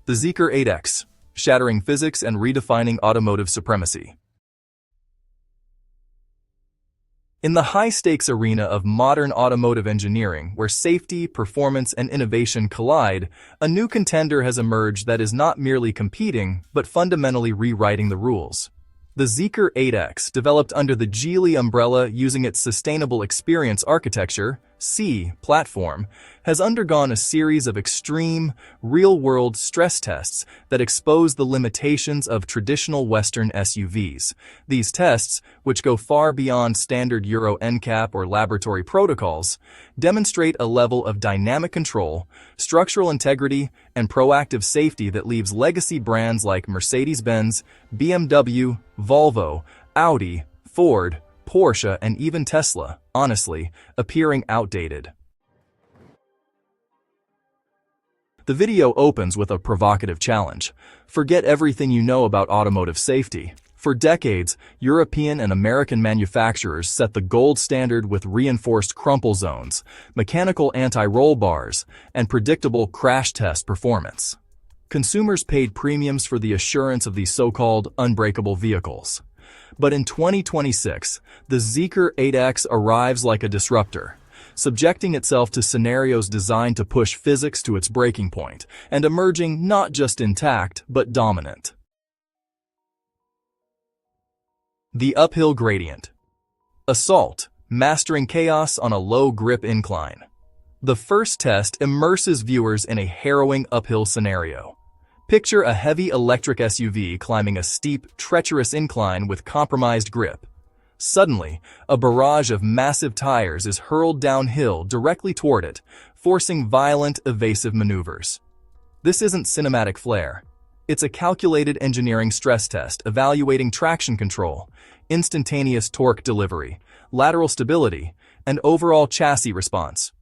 The Zeekr 8X, shattering physics and redefining automotive supremacy. In the high-stakes arena of modern automotive engineering, where safety, performance, and innovation collide, a new contender has emerged that is not merely competing, but fundamentally rewriting the rules. The Zeekr 8X, developed under the Geely umbrella using its Sustainable Experience Architecture (SE) platform, has undergone a series of extreme, real-world stress tests that expose the limitations of traditional Western SUVs. These tests, which go far beyond standard Euro NCAP or laboratory protocols, demonstrate a level of dynamic control, structural integrity, and proactive safety that leaves legacy brands like Mercedes-Benz, BMW, Volvo, Audi, Ford, Porsche, and even Tesla, honestly, appearing outdated. The video opens with a provocative challenge. Forget everything you know about automotive safety. For decades, European and American manufacturers set the gold standard with reinforced crumple zones, mechanical anti-roll bars, and predictable crash test performance. Consumers paid premiums for the assurance of these so-called unbreakable vehicles. But in 2026, the Zeekr 8X arrives like a disruptor, subjecting itself to scenarios designed to push physics to its breaking point, and emerging not just intact, but dominant. The uphill gradient. Assault, mastering chaos on a low-grip incline. The first test immerses viewers in a harrowing uphill scenario. Picture a heavy electric SUV climbing a steep, treacherous incline with compromised grip. Suddenly, a barrage of massive tires is hurled downhill directly toward it, forcing violent, evasive maneuvers. This isn't cinematic flair. It's a calculated engineering stress test evaluating traction control, instantaneous torque delivery, lateral stability, and overall chassis response.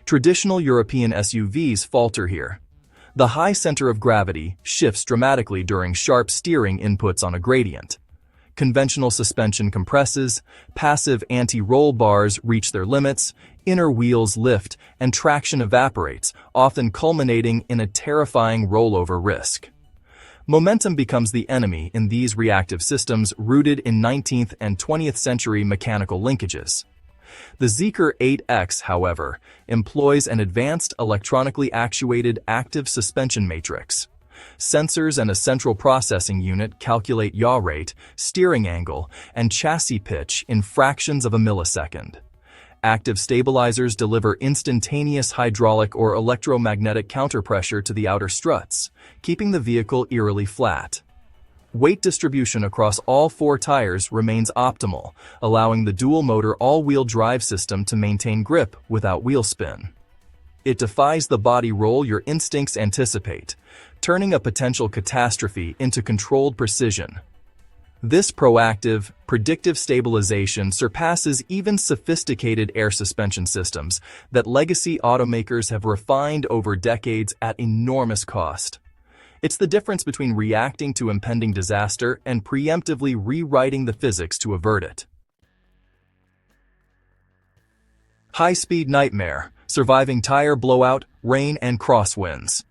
Traditional European SUVs falter here. The high center of gravity shifts dramatically during sharp steering inputs on a gradient. Conventional suspension compresses, passive anti-roll bars reach their limits, inner wheels lift, and traction evaporates, often culminating in a terrifying rollover risk. Momentum becomes the enemy in these reactive systems rooted in 19th and 20th century mechanical linkages. The Zeekr 8X, however, employs an advanced electronically actuated active suspension matrix. Sensors and a central processing unit calculate yaw rate, steering angle, and chassis pitch in fractions of a millisecond. Active stabilizers deliver instantaneous hydraulic or electromagnetic counterpressure to the outer struts, keeping the vehicle eerily flat. Weight distribution across all four tires remains optimal, allowing the dual-motor all-wheel drive system to maintain grip without wheel spin. It defies the body roll your instincts anticipate, turning a potential catastrophe into controlled precision. This proactive, predictive stabilization surpasses even sophisticated air suspension systems that legacy automakers have refined over decades at enormous cost. It's the difference between reacting to impending disaster and preemptively rewriting the physics to avert it. High-speed nightmare, surviving tire blowout, rain, and crosswinds.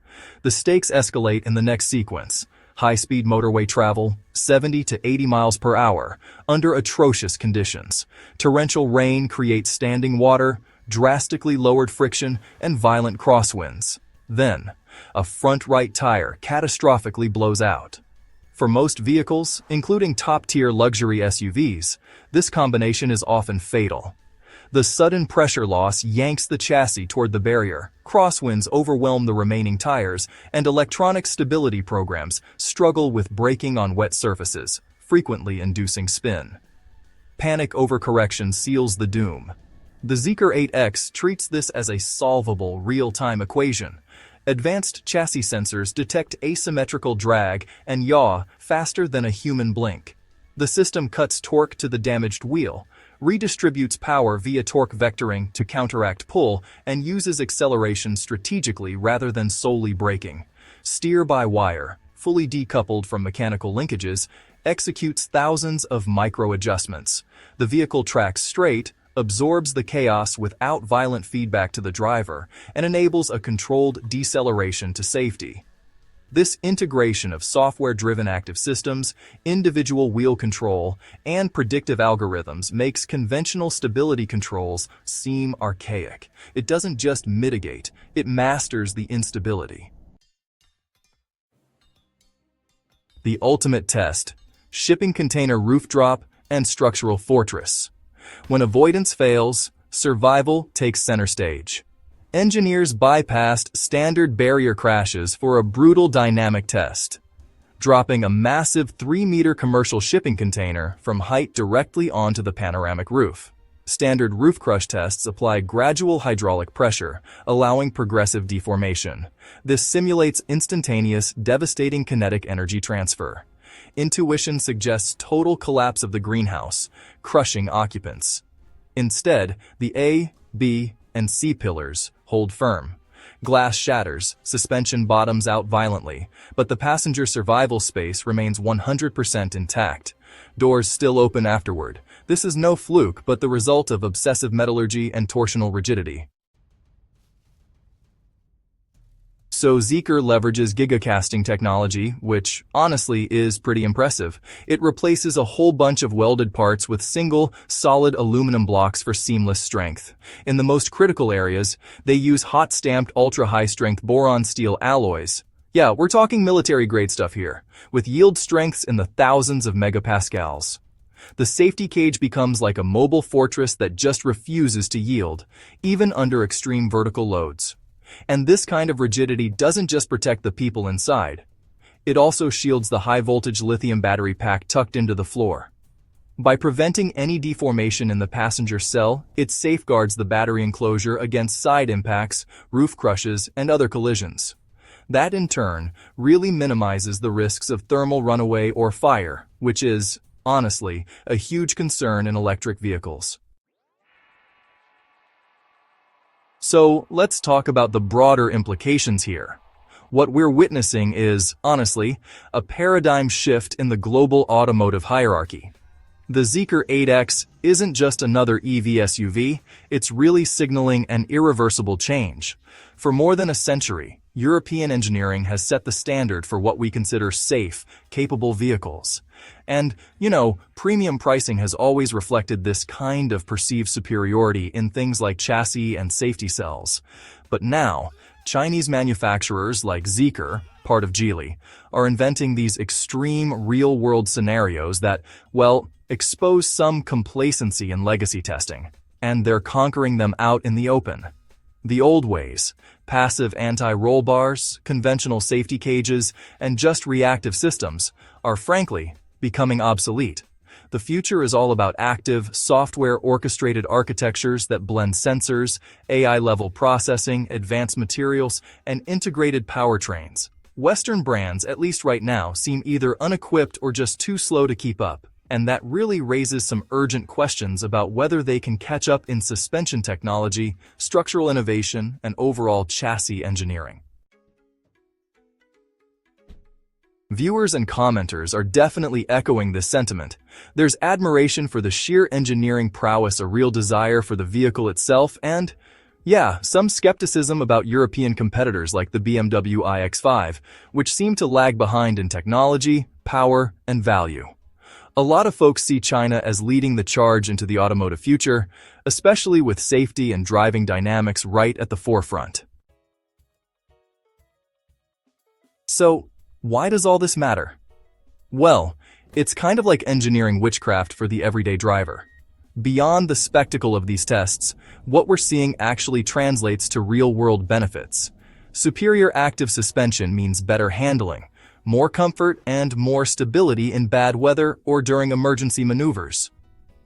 The stakes escalate in the next sequence. High-speed motorway travel, 70 to 80 miles per hour, under atrocious conditions. Torrential rain creates standing water, drastically lowered friction, and violent crosswinds. Then, a front right tire catastrophically blows out. For most vehicles, including top-tier luxury SUVs, this combination is often fatal. The sudden pressure loss yanks the chassis toward the barrier, crosswinds overwhelm the remaining tires, and electronic stability programs struggle with braking on wet surfaces, frequently inducing spin. Panic overcorrection seals the doom. The Zeekr 8X treats this as a solvable real-time equation. Advanced chassis sensors detect asymmetrical drag and yaw faster than a human blink. The system cuts torque to the damaged wheel, redistributes power via torque vectoring to counteract pull, and uses acceleration strategically rather than solely braking. Steer-by-wire, fully decoupled from mechanical linkages, executes thousands of micro-adjustments. The vehicle tracks straight, absorbs the chaos without violent feedback to the driver, and enables a controlled deceleration to safety. This integration of software-driven active systems, individual wheel control, and predictive algorithms makes conventional stability controls seem archaic. It doesn't just mitigate, it masters the instability. The ultimate test: shipping container roof drop and structural fortress. When avoidance fails, survival takes center stage. Engineers bypassed standard barrier crashes for a brutal dynamic test, dropping a massive 3-meter commercial shipping container from height directly onto the panoramic roof. Standard roof crush tests apply gradual hydraulic pressure, allowing progressive deformation. This simulates instantaneous, devastating kinetic energy transfer. Intuition suggests total collapse of the greenhouse, crushing occupants. Instead, the A, B, and C pillars hold firm. Glass shatters, suspension bottoms out violently, but the passenger survival space remains 100% intact. Doors still open afterward. This is no fluke, but the result of obsessive metallurgy and torsional rigidity. So Zeekr leverages gigacasting technology, which honestly is pretty impressive. It replaces a whole bunch of welded parts with single, solid aluminum blocks for seamless strength. In the most critical areas, they use hot-stamped ultra-high-strength boron steel alloys. Yeah, we're talking military-grade stuff here, with yield strengths in the thousands of megapascals. The safety cage becomes like a mobile fortress that just refuses to yield, even under extreme vertical loads. And this kind of rigidity doesn't just protect the people inside. It also shields the high-voltage lithium battery pack tucked into the floor. By preventing any deformation in the passenger cell, it safeguards the battery enclosure against side impacts, roof crushes, and other collisions. That, in turn, really minimizes the risks of thermal runaway or fire, which is, honestly, a huge concern in electric vehicles. So let's talk about the broader implications here. What we're witnessing is, honestly, a paradigm shift in the global automotive hierarchy. The Zeekr 8X isn't just another EV SUV, it's really signaling an irreversible change. For more than a century, European engineering has set the standard for what we consider safe, capable vehicles. And, premium pricing has always reflected this kind of perceived superiority in things like chassis and safety cells. But now, Chinese manufacturers like Zeekr, part of Geely, are inventing these extreme real-world scenarios that, expose some complacency in legacy testing. And they're conquering them out in the open. The old ways, passive anti-roll bars, conventional safety cages, and just reactive systems, are frankly becoming obsolete. The future is all about active, software-orchestrated architectures that blend sensors, AI-level processing, advanced materials, and integrated powertrains. Western brands, at least right now, seem either unequipped or just too slow to keep up. And that really raises some urgent questions about whether they can catch up in suspension technology, structural innovation, and overall chassis engineering. Viewers and commenters are definitely echoing this sentiment. There's admiration for the sheer engineering prowess, a real desire for the vehicle itself, and, some skepticism about European competitors like the BMW iX5, which seem to lag behind in technology, power, and value. A lot of folks see China as leading the charge into the automotive future, especially with safety and driving dynamics right at the forefront. So, why does all this matter? Well, it's kind of like engineering witchcraft for the everyday driver. Beyond the spectacle of these tests, what we're seeing actually translates to real-world benefits. Superior active suspension means better handling, more comfort, and more stability in bad weather or during emergency maneuvers.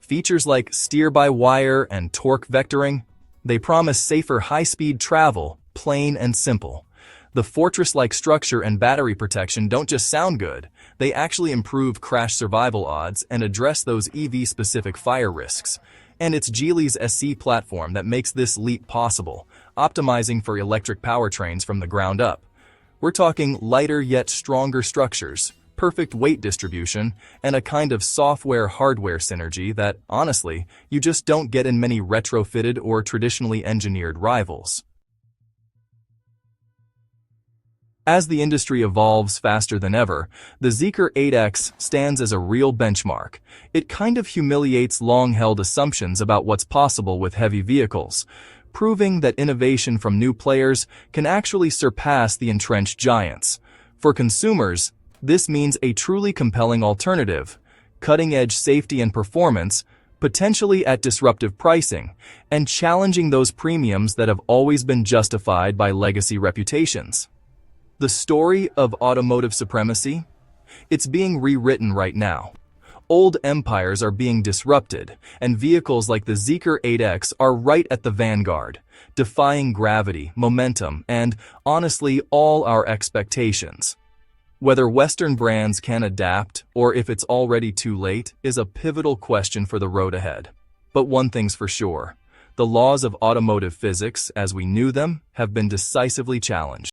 Features like steer-by-wire and torque vectoring, they promise safer high-speed travel, plain and simple. The fortress-like structure and battery protection don't just sound good, they actually improve crash survival odds and address those EV-specific fire risks. And it's Geely's SC platform that makes this leap possible, optimizing for electric powertrains from the ground up. We're talking lighter yet stronger structures, perfect weight distribution, and a kind of software-hardware synergy that, honestly, you just don't get in many retrofitted or traditionally engineered rivals. As the industry evolves faster than ever, the Zeekr 8X stands as a real benchmark. It kind of humiliates long-held assumptions about what's possible with heavy vehicles, proving that innovation from new players can actually surpass the entrenched giants. For consumers, this means a truly compelling alternative, cutting-edge safety and performance, potentially at disruptive pricing, and challenging those premiums that have always been justified by legacy reputations. The story of automotive supremacy? It's being rewritten right now. Old empires are being disrupted, and vehicles like the Zeekr 8X are right at the vanguard, defying gravity, momentum, and, honestly, all our expectations. Whether Western brands can adapt, or if it's already too late, is a pivotal question for the road ahead. But one thing's for sure, the laws of automotive physics, as we knew them, have been decisively challenged.